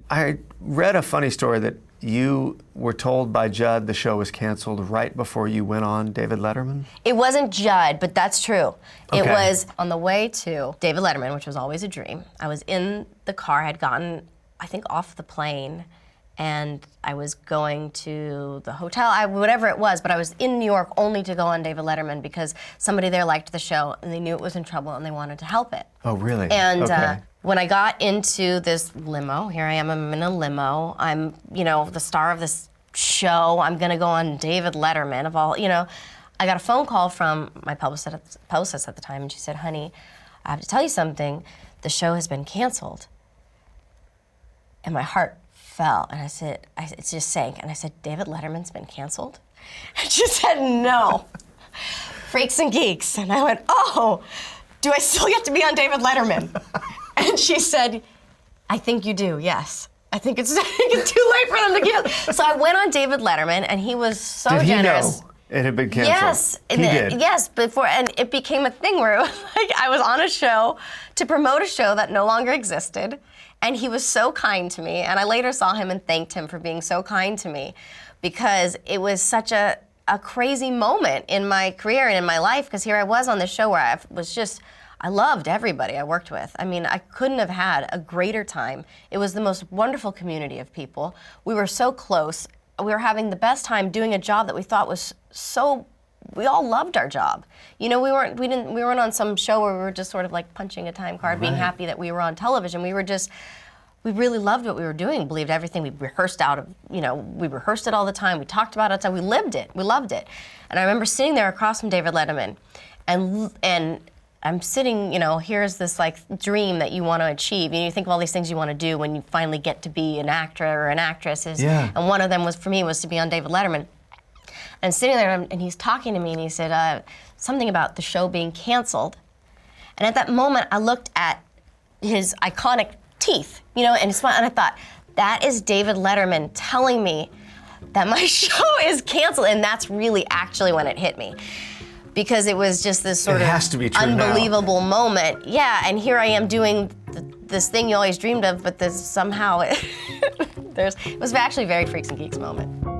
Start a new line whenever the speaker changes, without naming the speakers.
I read a funny story that you were told by Judd the show was canceled right before you went on David Letterman?
It wasn't Judd, but that's true.
Okay.
It was on the way to David Letterman, which was always a dream. I was in the car, I had gotten, I think, off the plane, and I was going to the hotel, whatever it was, but I was in New York only to go on David Letterman because somebody there liked the show and they knew it was in trouble and they wanted to help it.
Oh, really?
And
okay.
When I got into this limo, here I am, I'm in a limo, I'm, the star of this show, I'm gonna go on David Letterman of all, I got a phone call from my publicist at the time, and she said, honey, I have to tell you something, the show has been canceled. And my heart fell, and I said, it just sank, and I said, David Letterman's been canceled? And she said, no, Freaks and Geeks. And I went, oh, do I still get to be on David Letterman? And she said, I think you do, yes. I think it's too late for them to cancel. So I went on David Letterman, and he was so generous.
Did he know it had been canceled?
Yes.
He did?
Yes, and it became a thing where it was like I was on a show to promote a show that no longer existed, and he was so kind to me, and I later saw him and thanked him for being so kind to me, because it was such a crazy moment in my career and in my life, because here I was on this show where I loved everybody I worked with. I mean, I couldn't have had a greater time. It was the most wonderful community of people. We were so close. We were having the best time doing a job that we thought was we all loved our job. We weren't on some show where we were just sort of like punching a time card, being happy that we were on television. We really loved what we were doing, believed everything. We rehearsed we rehearsed it all the time. We talked about it, we lived it, we loved it. And I remember sitting there across from David Letterman, and I'm sitting, here's this like dream that you want to achieve. You think of all these things you want to do when you finally get to be an actor or an actress.
Yeah.
And one of them was to be on David Letterman. And sitting there, and he's talking to me, and he said something about the show being canceled. And at that moment, I looked at his iconic teeth, and his smile, and I thought, that is David Letterman telling me that my show is canceled. And that's really actually when it hit me. Because it was just this sort of unbelievable moment. Yeah, and here I am doing this thing you always dreamed of, but somehow it was actually a very Freaks and Geeks moment.